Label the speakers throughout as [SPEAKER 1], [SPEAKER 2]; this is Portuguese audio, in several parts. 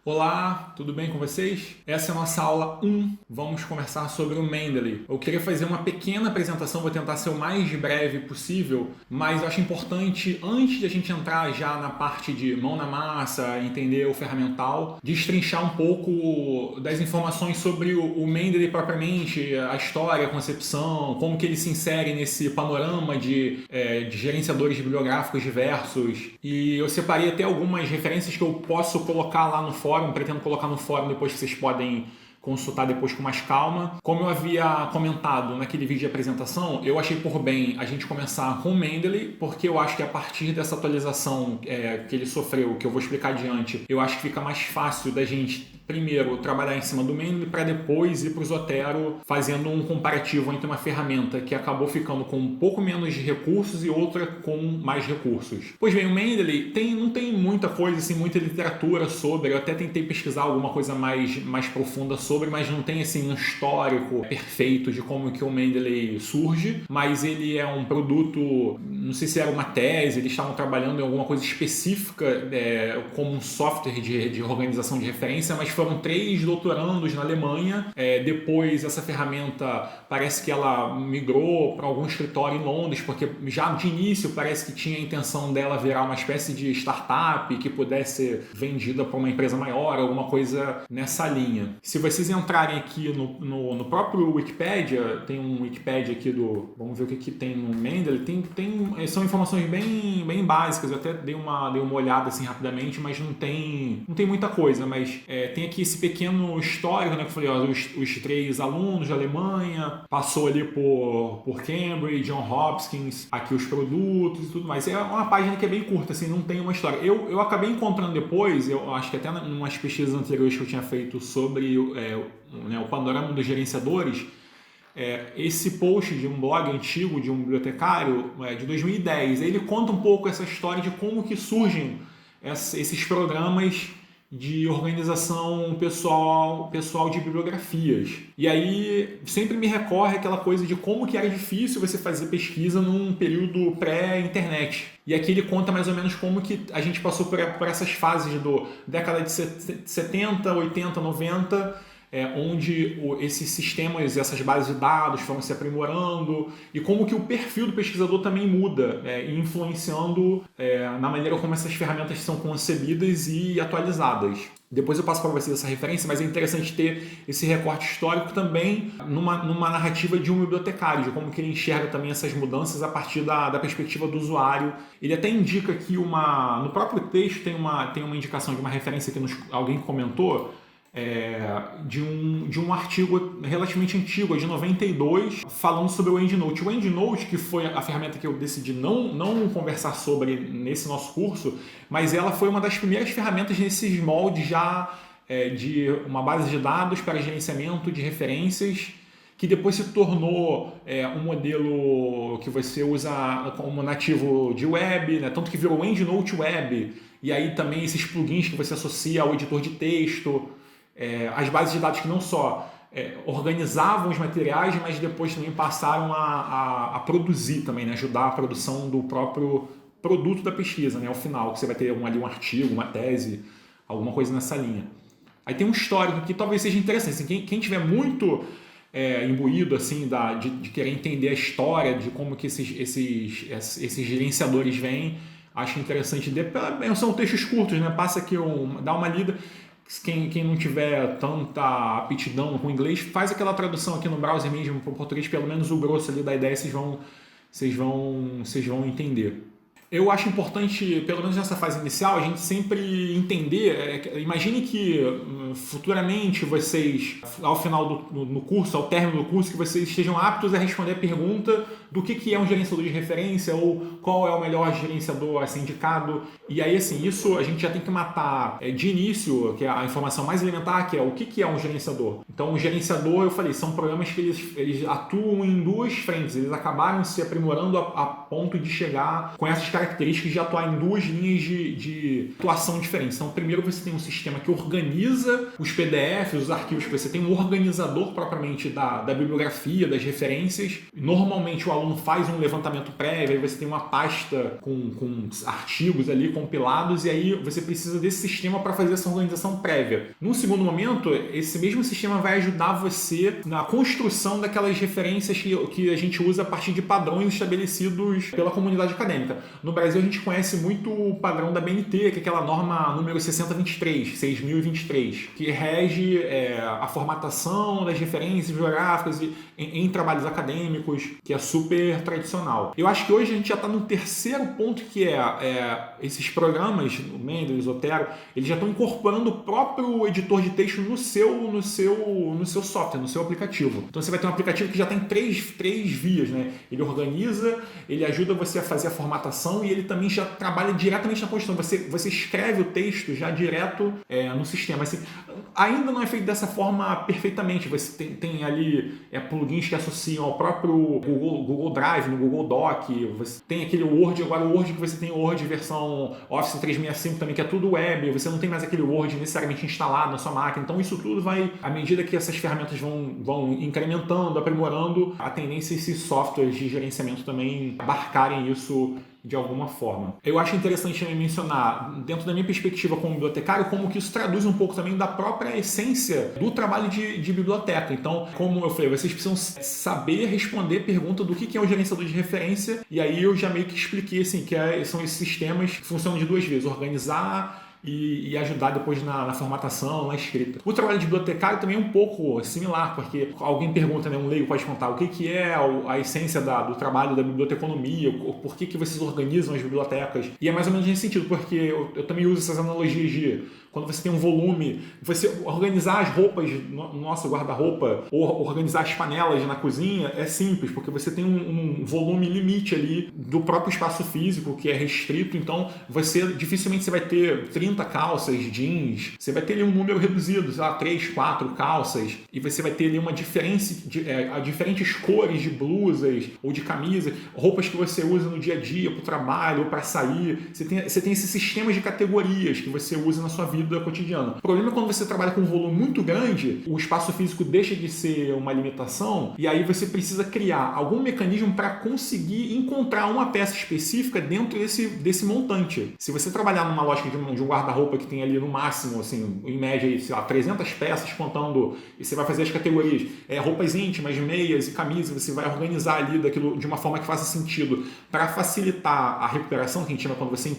[SPEAKER 1] Olá, tudo bem com vocês? Essa é a nossa aula 1, vamos conversar sobre o Mendeley. Eu queria fazer uma pequena apresentação, vou tentar ser o mais breve possível, mas eu acho importante, antes de a gente entrar já na parte de mão na massa, entender o ferramental, destrinchar um pouco das informações sobre o Mendeley propriamente, a história, a concepção, como que ele se insere nesse panorama de gerenciadores bibliográficos diversos. E eu separei até algumas referências que eu posso colocar lá no fórum, pretendo colocar no fórum depois que vocês podem consultar depois com mais calma. Como eu havia comentado naquele vídeo de apresentação, eu achei por bem a gente começar com o Mendeley, porque eu acho que a partir dessa atualização que ele sofreu, que eu vou explicar adiante, eu acho que fica mais fácil da gente primeiro trabalhar em cima do Mendeley para depois ir para o Zotero fazendo um comparativo entre uma ferramenta que acabou ficando com um pouco menos de recursos e outra com mais recursos. Pois bem, o Mendeley não tem muita coisa, assim, muita literatura sobre, eu até tentei pesquisar alguma coisa mais profunda sobre, mas não tem assim um histórico perfeito de como que o Mendeley surge, mas ele é um produto, não sei se era uma tese, eles estavam trabalhando em alguma coisa específica como um software de organização de referência, mas foram 3 doutorandos na Alemanha. Depois essa ferramenta parece que ela migrou para algum escritório em Londres, porque já de início parece que tinha a intenção dela virar uma espécie de startup que pudesse ser vendida para uma empresa maior, alguma coisa nessa linha. Se vocês entrarem aqui no próprio Wikipedia, tem um Wikipedia aqui vamos ver o que tem no Mendeley, são informações bem básicas, eu até dei uma olhada assim rapidamente, mas não tem muita coisa, mas tem aqui esse pequeno histórico, né, que eu falei, os 3 alunos da Alemanha, passou ali por Cambridge, John Hopkins, aqui os produtos e tudo mais. É uma página que é bem curta, assim, não tem uma história. Eu acabei encontrando depois, eu acho que até em umas pesquisas anteriores que eu tinha feito sobre o panorama dos gerenciadores, esse post de um blog antigo de um bibliotecário de 2010, ele conta um pouco essa história de como que surgem esses programas de organização pessoal de bibliografias. E aí sempre me recorre aquela coisa de como que era difícil você fazer pesquisa num período pré-internet. E aqui ele conta mais ou menos como que a gente passou por essas fases década de 70, 80, 90, onde esses sistemas, essas bases de dados foram se aprimorando e como que o perfil do pesquisador também muda, influenciando na maneira como essas ferramentas são concebidas e atualizadas. Depois eu passo para vocês essa referência, mas é interessante ter esse recorte histórico também numa narrativa de um bibliotecário, de como que ele enxerga também essas mudanças a partir da perspectiva do usuário. Ele até indica aqui no próprio texto tem uma indicação de uma referência que alguém comentou, de um artigo relativamente antigo, de 92, falando sobre o EndNote. O EndNote, que foi a ferramenta que eu decidi não conversar sobre nesse nosso curso, mas ela foi uma das primeiras ferramentas nesses moldes já de uma base de dados para gerenciamento de referências, que depois se tornou um modelo que você usa como nativo de web, né? Tanto que virou o EndNote Web, e aí também esses plugins que você associa ao editor de texto, as bases de dados que não só organizavam os materiais, mas depois também passaram a produzir também, né? Ajudar a produção do próprio produto da pesquisa, né? Ao final, que você vai ter ali um artigo, uma tese, alguma coisa nessa linha. Aí tem um histórico que talvez seja interessante. Assim, quem tiver muito imbuído assim, de querer entender a história, de como que esses gerenciadores vêm, acho interessante. São textos curtos, né? Passa aqui, dá uma lida. Quem não tiver tanta aptidão com o inglês, faz aquela tradução aqui no browser mesmo para o português, pelo menos o grosso ali da ideia vocês vão entender. Eu acho importante, pelo menos nessa fase inicial, a gente sempre entender, imagine que futuramente vocês, ao final do curso, ao término do curso, que vocês estejam aptos a responder a pergunta do que é um gerenciador de referência ou qual é o melhor gerenciador a ser indicado. E aí, assim, isso a gente já tem que matar de início, que é a informação mais elementar, que é o que é um gerenciador. Então, o gerenciador, eu falei, são programas que eles atuam em 2 frentes, eles acabaram se aprimorando a ponto de chegar com essas características de atuar em 2 linhas de atuação diferentes. Então, primeiro você tem um sistema que organiza os PDFs, os arquivos, que você tem um organizador propriamente da bibliografia, das referências. Normalmente o aluno aluno faz um levantamento prévio, aí você tem uma pasta com artigos ali compilados e aí você precisa desse sistema para fazer essa organização prévia. Num segundo momento, esse mesmo sistema vai ajudar você na construção daquelas referências que a gente usa a partir de padrões estabelecidos pela comunidade acadêmica. No Brasil, a gente conhece muito o padrão da BNT, que é aquela norma número 6023, que rege a formatação das referências geográficas em trabalhos acadêmicos, que é super tradicional. Eu acho que hoje a gente já está no terceiro ponto, que esses programas, o Mendeley, o Zotero, eles já estão incorporando o próprio editor de texto no seu software, no seu aplicativo. Então você vai ter um aplicativo que já tem três vias, né? Ele organiza, ele ajuda você a fazer a formatação e ele também já trabalha diretamente na construção. Você escreve o texto já direto no sistema. Assim, ainda não é feito dessa forma perfeitamente. Você tem ali plugins que associam ao próprio Google Drive, no Google Doc. Você tem aquele Word, agora o Word que você tem o Word versão Office 365 também, que é tudo web. Você não tem mais aquele Word necessariamente instalado na sua máquina. Então isso tudo vai, à medida que essas ferramentas vão incrementando, aprimorando, a tendência é esses softwares de gerenciamento também abarcarem isso de alguma forma. Eu acho interessante também mencionar, dentro da minha perspectiva como bibliotecário, como que isso traduz um pouco também da própria essência do trabalho de biblioteca. Então, como eu falei, vocês precisam saber responder a pergunta do que é o gerenciador de referência, e aí eu já meio que expliquei assim, que são esses sistemas que funcionam de duas vezes: organizar e ajudar depois na formatação, na escrita. O trabalho de bibliotecário também é um pouco similar, porque alguém pergunta, né, um leigo pode contar o que é a essência do trabalho da biblioteconomia, por que vocês organizam as bibliotecas. E é mais ou menos nesse sentido, porque eu também uso essas analogias de quando você tem um volume, você organizar as roupas no nosso guarda-roupa ou organizar as panelas na cozinha é simples, porque você tem um volume limite ali do próprio espaço físico que é restrito, então dificilmente você vai ter 30 calças, jeans, você vai ter ali um número reduzido, sei lá, 3, 4 calças, e você vai ter ali uma diferença, diferentes cores de blusas ou de camisas, roupas que você usa no dia a dia, para o trabalho ou para sair. Você tem esses sistemas de categorias que você usa na sua vida cotidiana. O problema é quando você trabalha com um volume muito grande, o espaço físico deixa de ser uma limitação e aí você precisa criar algum mecanismo para conseguir encontrar uma peça específica dentro desse montante. Se você trabalhar numa lógica de um guarda-roupa que tem ali no máximo, assim, em média, sei lá, 300 peças contando, e você vai fazer as categorias, roupas íntimas, meias e camisas, você vai organizar ali daquilo de uma forma que faça sentido para facilitar a recuperação, que a gente chama quando você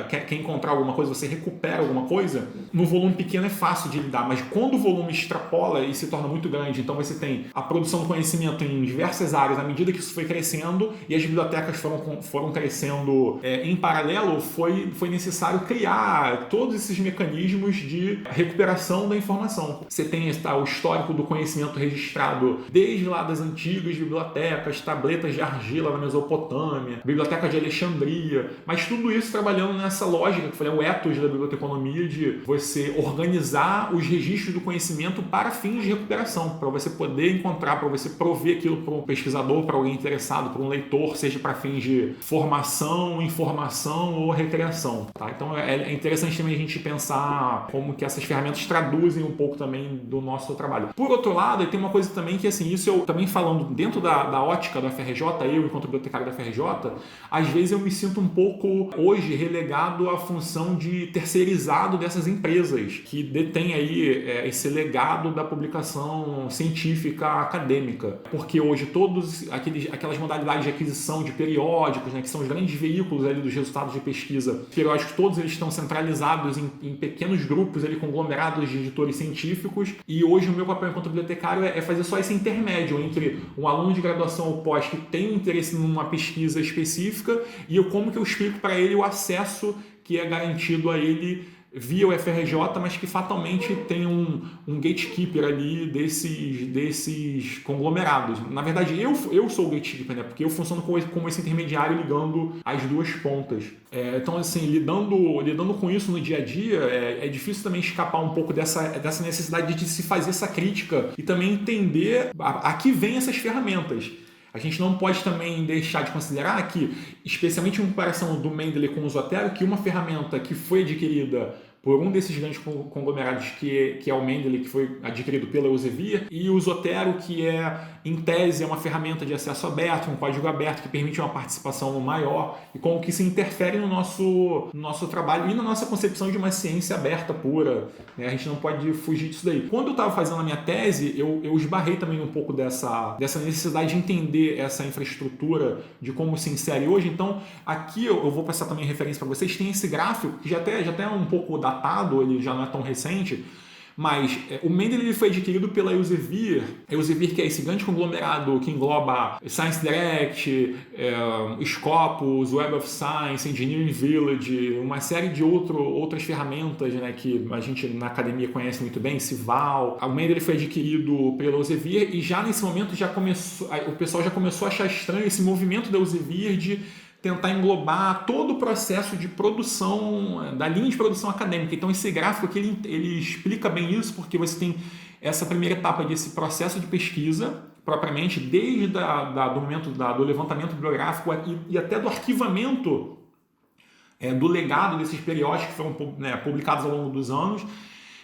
[SPEAKER 1] quer encontrar alguma coisa, você recupera alguma coisa. No volume pequeno é fácil de lidar, mas quando o volume extrapola e se torna muito grande, então você tem a produção do conhecimento em diversas áreas, à medida que isso foi crescendo e as bibliotecas foram crescendo em paralelo, foi necessário criar todos esses mecanismos de recuperação da informação. Você tem o histórico do conhecimento registrado desde lá das antigas bibliotecas, tabletas de argila na Mesopotâmia, biblioteca de Alexandria, mas tudo isso trabalhando nessa lógica que eu falei, o ethos da biblioteconomia, de você organizar os registros do conhecimento para fins de recuperação, para você poder encontrar, para você prover aquilo para um pesquisador, para alguém interessado, para um leitor, seja para fins de formação, informação ou recreação. Tá? Então é interessante também a gente pensar como que essas ferramentas traduzem um pouco também do nosso trabalho. Por outro lado, tem uma coisa também que, assim, isso eu também falando dentro da ótica da FRJ, eu enquanto bibliotecário da FRJ, às vezes eu me sinto um pouco hoje relegado à função de terceirizado dessas empresas que detêm aí esse legado da publicação científica acadêmica, porque hoje todos aquelas modalidades de aquisição de periódicos, né, que são os grandes veículos ali dos resultados de pesquisa, periódicos todos eles estão centralizados em pequenos grupos ali, conglomerados de editores científicos, e hoje o meu papel enquanto bibliotecário é fazer só esse intermédio entre um aluno de graduação ou pós que tem um interesse numa pesquisa específica e como que eu explico para ele o acesso que é garantido a ele via o FRJ, mas que fatalmente tem um gatekeeper ali desses conglomerados. Na verdade, eu sou o gatekeeper, né? Porque eu funciono como esse intermediário ligando as duas pontas. Então, assim, lidando com isso no dia a dia, é difícil também escapar um pouco dessa necessidade de se fazer essa crítica e também entender a que vêm essas ferramentas. A gente não pode também deixar de considerar que, especialmente em comparação do Mendeley com o Zotero, que uma ferramenta que foi adquirida por um desses grandes conglomerados que é o Mendeley, que foi adquirido pela Elsevier, e o Zotero, que em tese é uma ferramenta de acesso aberto, um código aberto que permite uma participação maior e como que isso interfere no nosso trabalho e na nossa concepção de uma ciência aberta, pura, né? A gente não pode fugir disso daí. Quando eu estava fazendo a minha tese, eu esbarrei também um pouco dessa necessidade de entender essa infraestrutura, de como se insere hoje. Então, aqui eu vou passar também referência para vocês. Tem esse gráfico, que já até é um pouco datado, ele já não é tão recente, mas o Mendeley foi adquirido pela Elsevier. A Elsevier, que é esse grande conglomerado que engloba Science Direct, Scopus, Web of Science, Engineering Village, uma série de outras ferramentas, né, que a gente na academia conhece muito bem, Cival. O Mendeley foi adquirido pela Elsevier e já nesse momento o pessoal já começou a achar estranho esse movimento da Elsevier de tentar englobar todo o processo de produção, da linha de produção acadêmica. Então, esse gráfico aqui, ele explica bem isso, porque você tem essa primeira etapa desse processo de pesquisa, propriamente, desde do momento do levantamento bibliográfico e até do arquivamento do legado desses periódicos que foram, né, publicados ao longo dos anos.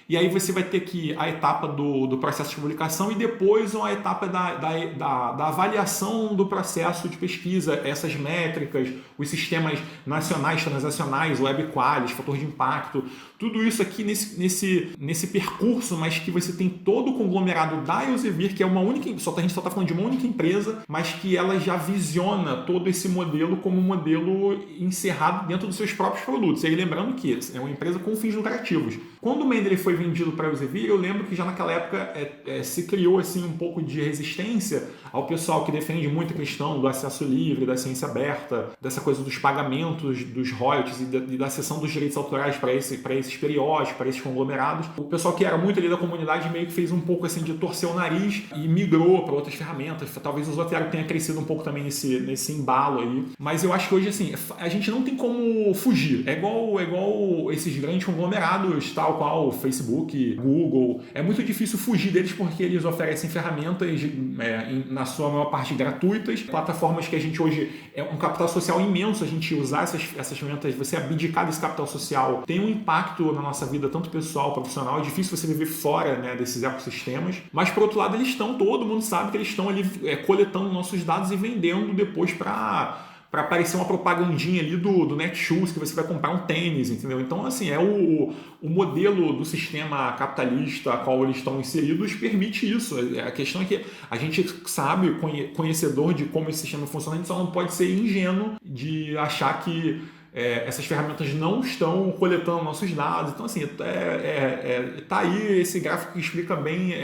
[SPEAKER 1] E aí você vai ter aqui a etapa do processo de publicação e depois a etapa da avaliação do processo de pesquisa, essas métricas, os sistemas nacionais, transacionais, web qualis, fator de impacto, tudo isso aqui nesse percurso, mas que você tem todo o conglomerado da Elsevier, que é uma única, a gente só está falando de uma única empresa, mas que ela já visiona todo esse modelo como um modelo encerrado dentro dos seus próprios produtos. E aí lembrando que é uma empresa com fins lucrativos. Quando o Mendeley foi vendido para a Elsevier, eu lembro que já naquela época se criou assim, um pouco de resistência ao pessoal que defende muito a questão do acesso livre, da ciência aberta, dessa coisa dos pagamentos, dos royalties e da cessão dos direitos autorais para esses periódicos, para esses conglomerados. O pessoal que era muito ali da comunidade meio que fez um pouco assim de torcer o nariz e migrou para outras ferramentas. Talvez o Zotero tenha crescido um pouco também nesse embalo aí. Mas eu acho que hoje assim, a gente não tem como fugir. É igual esses grandes conglomerados, tal qual o Facebook, Google. É muito difícil fugir deles porque eles oferecem ferramentas na sua maior parte gratuitas, plataformas que a gente hoje é um capital social imenso. A gente usar essas ferramentas, você abdicar desse capital social tem um impacto na nossa vida, tanto pessoal, profissional. É difícil você viver fora, né, desses ecossistemas, mas por outro lado todo mundo sabe que eles estão ali coletando nossos dados e vendendo depois para aparecer uma propagandinha ali do Netshoes, que você vai comprar um tênis, entendeu? Então, assim, o modelo do sistema capitalista a qual eles estão inseridos permite isso. A questão é que a gente sabe, conhecedor de como esse sistema funciona, a gente só não pode ser ingênuo de achar que essas ferramentas não estão coletando nossos dados. Então, assim, tá aí esse gráfico que explica bem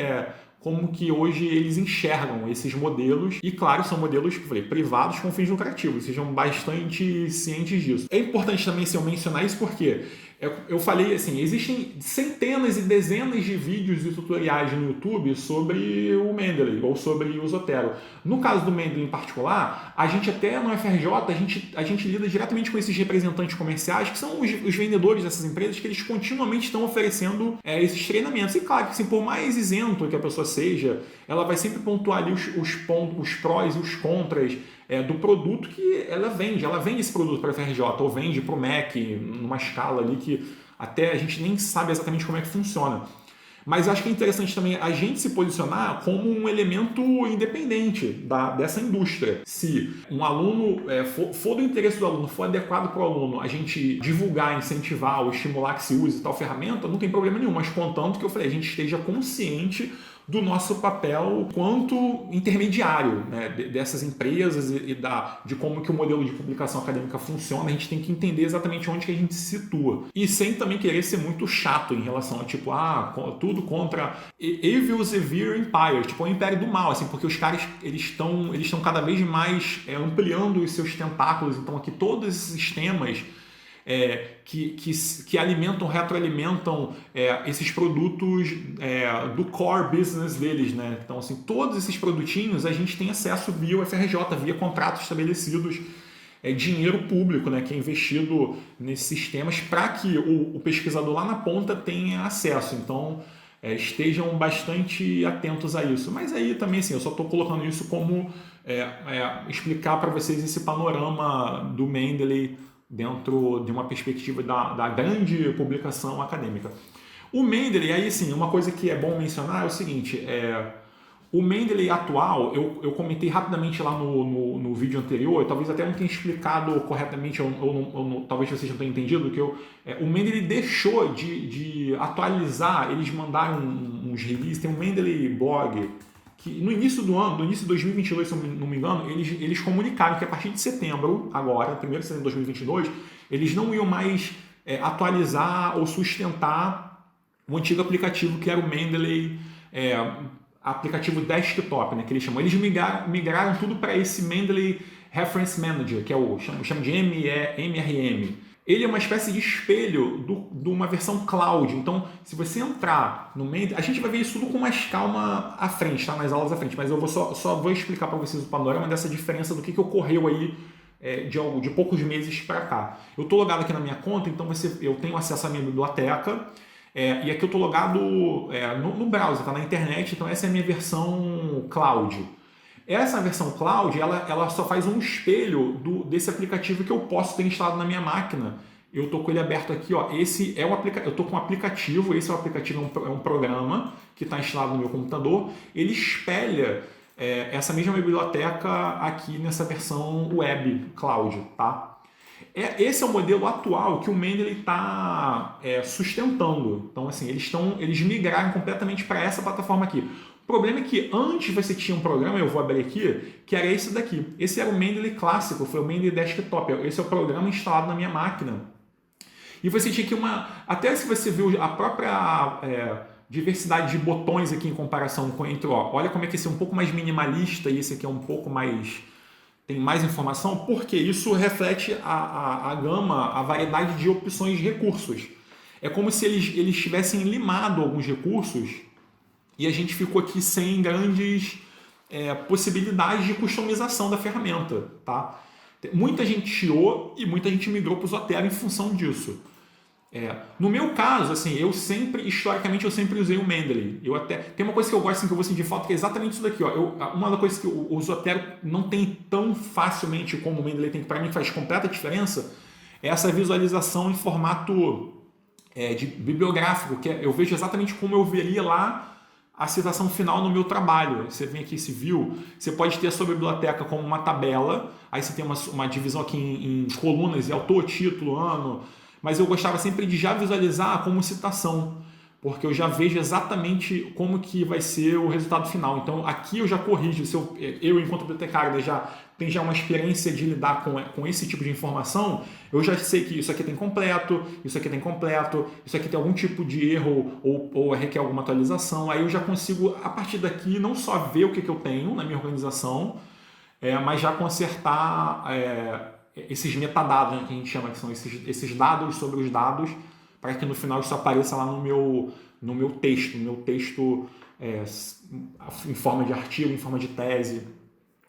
[SPEAKER 1] como que hoje eles enxergam esses modelos. E, claro, são modelos, que eu falei, privados com fins lucrativos. Sejam bastante cientes disso. É importante também eu mencionar isso porque eu falei assim, existem centenas e dezenas de vídeos e tutoriais no YouTube sobre o Mendeley ou sobre o Zotero. No caso do Mendeley em particular, a gente até no FRJ, a gente lida diretamente com esses representantes comerciais, que são os vendedores dessas empresas, que eles continuamente estão oferecendo esses treinamentos. E claro que assim, por mais isento que a pessoa seja, ela vai sempre pontuar ali os prós e os contras do produto que ela vende. Ela vende esse produto para a FRJ ou vende para o MEC numa escala ali que até a gente nem sabe exatamente como é que funciona. Mas acho que é interessante também a gente se posicionar como um elemento independente dessa indústria. Se um aluno for do interesse do aluno, for adequado para o aluno, a gente divulgar, incentivar ou estimular que se use tal ferramenta, não tem problema nenhum. Mas contanto que eu falei, a gente esteja consciente do nosso papel quanto intermediário, né, dessas empresas de como que o modelo de publicação acadêmica funciona. A gente tem que entender exatamente onde que a gente se situa. E sem também querer ser muito chato em relação a tipo, tudo contra Evil Elsevier Empire, tipo o Império do Mal, assim, porque os caras eles estão cada vez mais ampliando os seus tentáculos. Então aqui todos esses sistemas que alimentam, retroalimentam esses produtos do core business deles, né? Então, assim, todos esses produtinhos a gente tem acesso via o FRJ, via contratos estabelecidos, dinheiro público, né, que é investido nesses sistemas para que o pesquisador lá na ponta tenha acesso. Então, estejam bastante atentos a isso. Mas aí também, assim, eu só estou colocando isso como explicar para vocês esse panorama do Mendeley dentro de uma perspectiva da grande publicação acadêmica. O Mendeley, aí sim, uma coisa que é bom mencionar é o seguinte, o Mendeley atual, eu comentei rapidamente lá no vídeo anterior, talvez até não tenha explicado corretamente, talvez vocês não tenham entendido, que o Mendeley deixou de atualizar, eles mandaram uns releases, tem um Mendeley blog, que no início do ano, no início de 2022, se eu não me engano, eles comunicaram que a partir de setembro, agora, 1º de setembro de 2022, eles não iam mais atualizar ou sustentar o antigo aplicativo que era o Mendeley, aplicativo desktop, né, que eles chamam. Eles migraram tudo para esse Mendeley Reference Manager, que é chama de MRM. Ele é uma espécie de espelho de uma versão cloud. Então, se você entrar no Mendeley, a gente vai ver isso tudo com mais calma à frente, tá? Nas aulas à frente, mas eu só vou explicar para vocês o panorama dessa diferença do que ocorreu aí de poucos meses para cá. Eu estou logado aqui na minha conta, então eu tenho acesso à minha biblioteca, e aqui eu estou logado no browser, tá na internet, então essa é a minha versão cloud. Essa versão cloud, ela só faz um espelho desse aplicativo que eu posso ter instalado na minha máquina. Eu estou com ele aberto aqui, ó. Esse é o aplicativo. Eu estou com um aplicativo, esse é o aplicativo, é um programa que está instalado no meu computador. Ele espelha essa mesma biblioteca aqui nessa versão web cloud, tá? Esse é o modelo atual que o Mendeley está sustentando. Então, assim, eles migraram completamente para essa plataforma aqui. O problema é que antes você tinha um programa, eu vou abrir aqui, que era esse daqui. Esse era o Mendeley clássico, foi o Mendeley Desktop. Esse é o programa instalado na minha máquina. E você tinha que até se você viu a própria diversidade de botões aqui em comparação com olha como é que esse é um pouco mais minimalista e esse aqui é um pouco mais... tem mais informação, porque isso reflete a gama, a variedade de opções de recursos. É como se eles tivessem limado alguns recursos e a gente ficou aqui sem grandes possibilidades de customização da ferramenta. Tá? Muita gente tirou e muita gente migrou para o Zotero em função disso. No meu caso, assim, historicamente eu sempre usei o Mendeley. Tem uma coisa que eu gosto, assim, que eu vou sentir falta, que é exatamente isso daqui. Ó. Uma das coisas que o Zotero não tem tão facilmente como o Mendeley tem, que para mim faz completa diferença, é essa visualização em formato de bibliográfico, que eu vejo exatamente como eu veria lá a citação final no meu trabalho. Você vem aqui esse view, você pode ter a sua biblioteca como uma tabela, aí você tem uma divisão aqui em colunas, autor, título, ano... Mas eu gostava sempre de já visualizar como citação, porque eu já vejo exatamente como que vai ser o resultado final. Então aqui eu já corrijo, se eu enquanto bibliotecário tenho já uma experiência de lidar com esse tipo de informação, eu já sei que isso aqui tem completo, isso aqui tem completo, isso aqui tem algum tipo de erro ou requer alguma atualização. Aí eu já consigo, a partir daqui, não só ver o que eu tenho na minha organização, mas já consertar... esses metadados, né, que a gente chama, que são esses dados sobre os dados, para que no final isso apareça lá no meu texto, em forma de artigo, em forma de tese,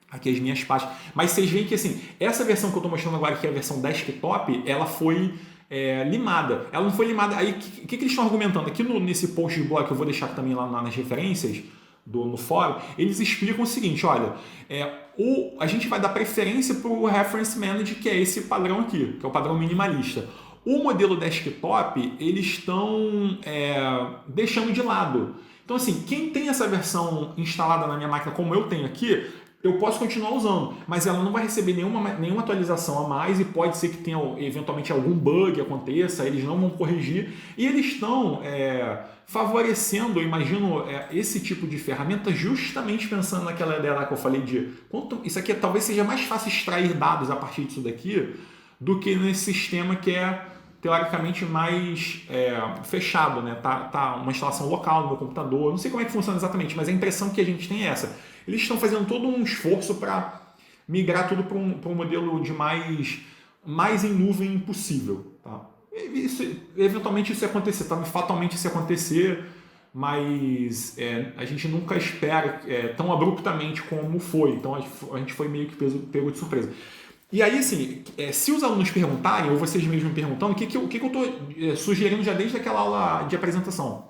[SPEAKER 1] aqui as minhas partes. Mas vocês veem que assim, essa versão que eu estou mostrando agora, que é a versão desktop, ela foi limada. Ela não foi limada. Aí o que eles estão argumentando? Aqui nesse post de blog, que eu vou deixar também lá nas referências, no fórum, eles explicam o seguinte, olha, a gente vai dar preferência para o Reference Manager, que é esse padrão aqui, que é o padrão minimalista. O modelo desktop, eles estão deixando de lado. Então, assim, quem tem essa versão instalada na minha máquina, como eu tenho aqui, eu posso continuar usando, mas ela não vai receber nenhuma atualização a mais e pode ser que tenha eventualmente algum bug aconteça, eles não vão corrigir e eles estão favorecendo, eu imagino, esse tipo de ferramenta justamente pensando naquela ideia lá que eu falei isso aqui talvez seja mais fácil extrair dados a partir disso daqui do que nesse sistema que é teoricamente mais fechado, né? Tá uma instalação local no meu computador, não sei como é que funciona exatamente, mas a impressão que a gente tem é essa. Eles estão fazendo todo um esforço para migrar tudo para um modelo de mais em nuvem possível. Tá? Eventualmente isso ia acontecer, tá? Fatalmente isso ia acontecer, mas a gente nunca espera tão abruptamente como foi. Então a gente foi meio que pego de surpresa. E aí, assim, se os alunos perguntarem, ou vocês mesmos me perguntando, o que eu estou sugerindo já desde aquela aula de apresentação?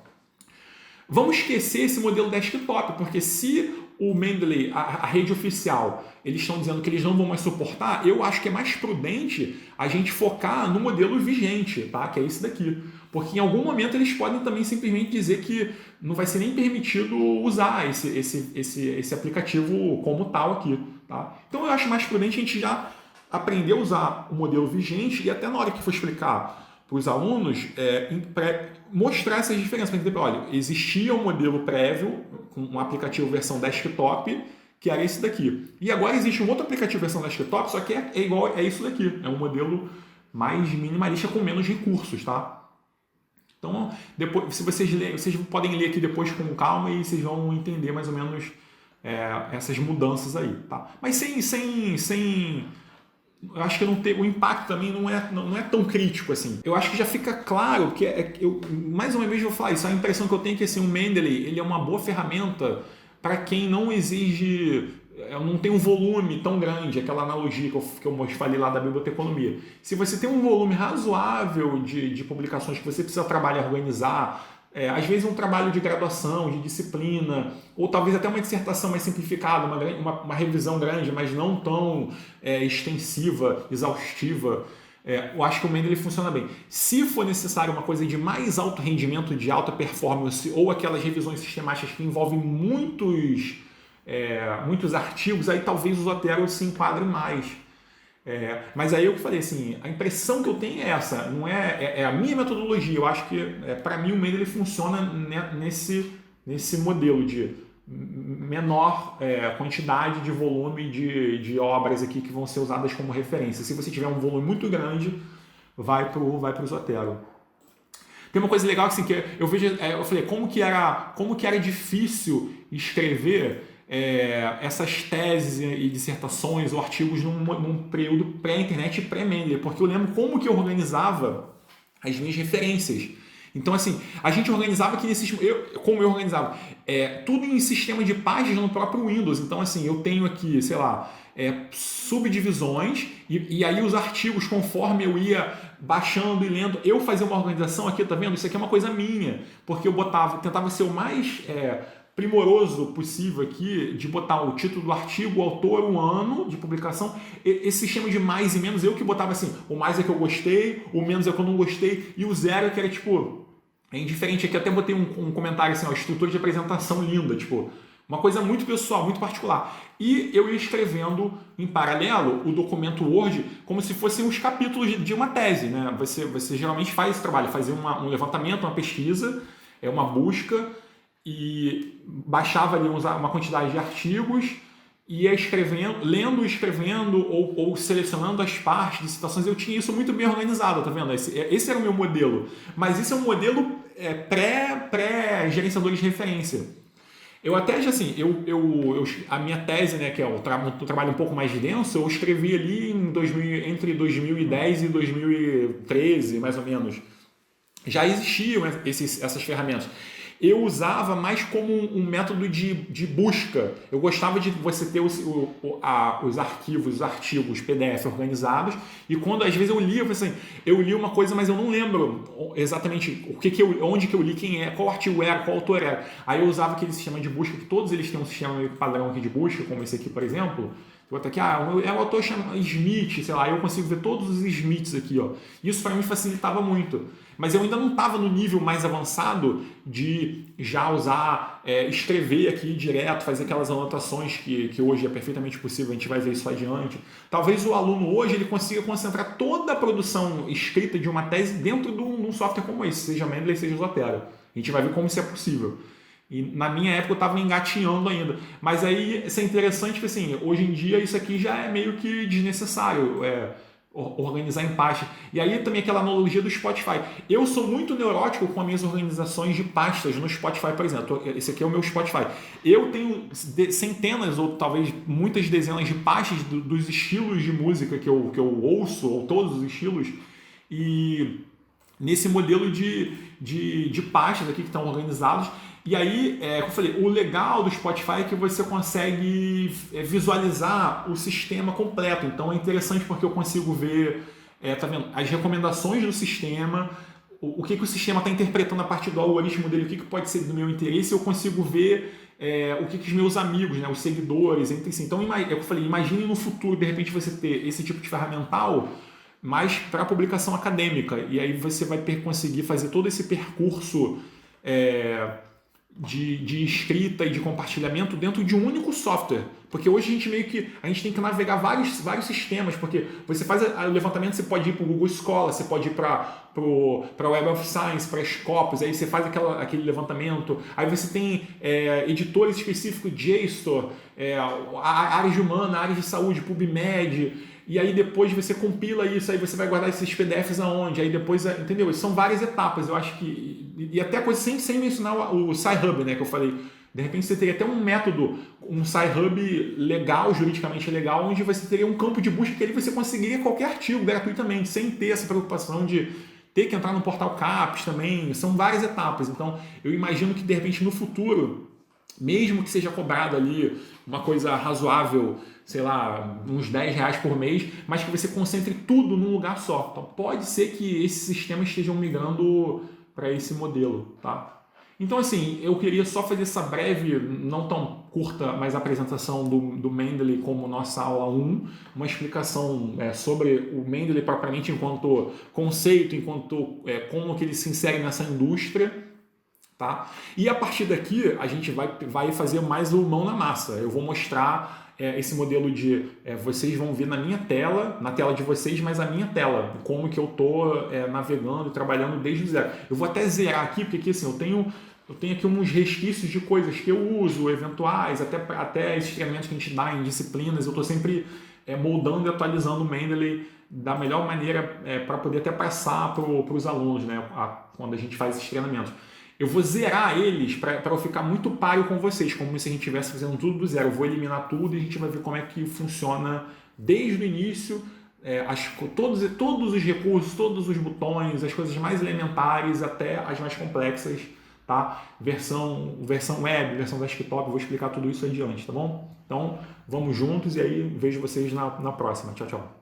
[SPEAKER 1] Vamos esquecer esse modelo desktop, porque se o Mendeley, a rede oficial, eles estão dizendo que eles não vão mais suportar, eu acho que é mais prudente a gente focar no modelo vigente, tá? Que é esse daqui. Porque em algum momento eles podem também simplesmente dizer que não vai ser nem permitido usar esse aplicativo como tal aqui, tá? Então eu acho mais prudente a gente já aprender a usar o modelo vigente e até na hora que for explicar para os alunos, mostrar essas diferenças. Para entender, olha, existia um modelo prévio, com um aplicativo versão desktop, que era esse daqui. E agora existe um outro aplicativo versão desktop, só que é igual a isso daqui. É um modelo mais minimalista com menos recursos, tá? Então, depois, se vocês lerem, vocês podem ler aqui depois com calma e vocês vão entender mais ou menos essas mudanças aí, tá? Mas sem eu acho que o impacto também não é tão crítico assim. Eu acho que já fica claro que mais uma vez eu vou falar isso, a impressão que eu tenho é que assim, o Mendeley ele é uma boa ferramenta para quem não exige, não tem um volume tão grande, aquela analogia que eu falei lá da biblioteconomia. Se você tem um volume razoável de publicações que você precisa trabalhar, organizar, às vezes um trabalho de graduação, de disciplina, ou talvez até uma dissertação mais simplificada, uma revisão grande, mas não tão extensiva, exaustiva, eu acho que o Mendeley funciona bem. Se for necessário uma coisa de mais alto rendimento, de alta performance, ou aquelas revisões sistemáticas que envolvem muitos artigos, aí talvez o Zotero se enquadre mais. Mas aí eu falei assim, a impressão que eu tenho é essa, não é a minha metodologia. Eu acho que para mim o Mendeley funciona nesse modelo de menor quantidade de volume de obras aqui que vão ser usadas como referência. Se você tiver um volume muito grande, vai para o Zotero. Tem uma coisa legal assim, que eu vejo, eu falei, como que era difícil escrever essas teses e dissertações ou artigos num período pré-internet e pré-Mendeley, porque eu lembro como que eu organizava as minhas referências. Então, assim, a gente organizava aqui como eu organizava? Tudo em sistema de páginas no próprio Windows. Então, assim, eu tenho aqui, sei lá, subdivisões e aí os artigos, conforme eu ia baixando e lendo, eu fazia uma organização aqui, tá vendo? Isso aqui é uma coisa minha, porque eu tentava ser o mais primoroso possível aqui de botar o título do artigo, o autor, o ano de publicação. Esse sistema de mais e menos, eu que botava assim, o mais é que eu gostei, o menos é que eu não gostei, e o zero é que era tipo, indiferente. Aqui até botei um comentário assim, estrutura de apresentação linda, tipo, uma coisa muito pessoal, muito particular. E eu ia escrevendo em paralelo o documento Word como se fossem os capítulos de uma tese, né? Você geralmente faz esse trabalho, fazer um levantamento, uma pesquisa, uma busca, e baixava ali uma quantidade de artigos, ia escrevendo, lendo, escrevendo ou selecionando as partes de citações. Eu tinha isso muito bem organizado, tá vendo? Esse era o meu modelo. Mas esse é um modelo pré-gerenciador de referência. Eu até, assim, a minha tese, né, que é um trabalho um pouco mais denso, eu escrevi ali entre 2010 e 2013, mais ou menos. Já existiam essas ferramentas. Eu usava mais como um método de busca. Eu gostava de você ter os arquivos, os artigos PDF organizados, e quando às vezes eu lia, eu li uma coisa, mas eu não lembro exatamente onde que eu li, quem qual artigo era, qual autor era. Aí eu usava aquele sistema de busca, que todos eles têm um sistema meio padrão aqui de busca, como esse aqui, por exemplo. Vou botar aqui, o autor chama Smith, sei lá, eu consigo ver todos os Smiths aqui, ó. Isso para mim facilitava muito. Mas eu ainda não estava no nível mais avançado de já usar, escrever aqui direto, fazer aquelas anotações que hoje é perfeitamente possível, a gente vai ver isso adiante. Talvez o aluno hoje ele consiga concentrar toda a produção escrita de uma tese dentro de um software como esse, seja Mendeley, seja Zotero. A gente vai ver como isso é possível. E na minha época eu estava engatinhando ainda. Mas aí isso é interessante que assim, hoje em dia isso aqui já é meio que desnecessário. Organizar em pastas. E aí também aquela analogia do Spotify. Eu sou muito neurótico com as minhas organizações de pastas no Spotify, por exemplo. Esse aqui é o meu Spotify. Eu tenho centenas ou talvez muitas dezenas de pastas dos estilos de música que eu ouço, ou todos os estilos, e nesse modelo de pastas aqui que estão organizados. E aí, como eu falei, o legal do Spotify é que você consegue visualizar o sistema completo. Então é interessante porque eu consigo ver, tá vendo, as recomendações do sistema, o que o sistema está interpretando a partir do algoritmo dele, o que pode ser do meu interesse. Eu consigo ver o que os meus amigos, né, os seguidores, entre si. Então, eu falei, imagine no futuro, de repente, você ter esse tipo de ferramental, mas para publicação acadêmica. E aí você vai conseguir fazer todo esse percurso de escrita e de compartilhamento dentro de um único software. Porque hoje a gente tem que navegar vários sistemas, porque você faz o levantamento, você pode ir para o Google Scholar, você pode ir para a Web of Science, para Scopus, aí você faz aquele levantamento, aí você tem editores específicos, JSTOR, áreas de humana, áreas de saúde, PubMed, e aí depois você compila isso, aí você vai guardar esses PDFs aonde, aí depois, entendeu? São várias etapas, eu acho que, e até coisa sem mencionar o Sci-Hub, né, que eu falei. De repente você teria até um método, um Sci-Hub legal, juridicamente legal, onde você teria um campo de busca que ali você conseguiria qualquer artigo gratuitamente, sem ter essa preocupação de ter que entrar no portal CAPES também. São várias etapas. Então, eu imagino que de repente no futuro, mesmo que seja cobrado ali uma coisa razoável, sei lá, uns R$10 por mês, mas que você concentre tudo num lugar só. Então, pode ser que esses sistemas estejam migrando para esse modelo, tá? Então, assim, eu queria só fazer essa breve, não tão curta, mas apresentação do Mendeley como nossa aula 1, uma explicação sobre o Mendeley propriamente enquanto conceito, enquanto como que ele se insere nessa indústria, tá? E a partir daqui, a gente vai fazer mais o mão na massa. Eu vou mostrar esse modelo vocês vão ver na minha tela, na tela de vocês, mas a minha tela, como que eu estou navegando e trabalhando desde o zero. Eu vou até zerar aqui, porque aqui, assim, eu tenho aqui uns resquícios de coisas que eu uso, eventuais, até esses treinamentos que a gente dá em disciplinas, eu estou sempre moldando e atualizando o Mendeley da melhor maneira para poder até passar para os alunos, né, quando a gente faz esses treinamentos. Eu vou zerar eles para eu ficar muito páreo com vocês, como se a gente estivesse fazendo tudo do zero. Eu vou eliminar tudo e a gente vai ver como é que funciona desde o início, todos os recursos, todos os botões, as coisas mais elementares até as mais complexas, tá? Versão web, versão desktop, eu vou explicar tudo isso adiante, tá bom? Então, vamos juntos e aí vejo vocês na próxima. Tchau, tchau.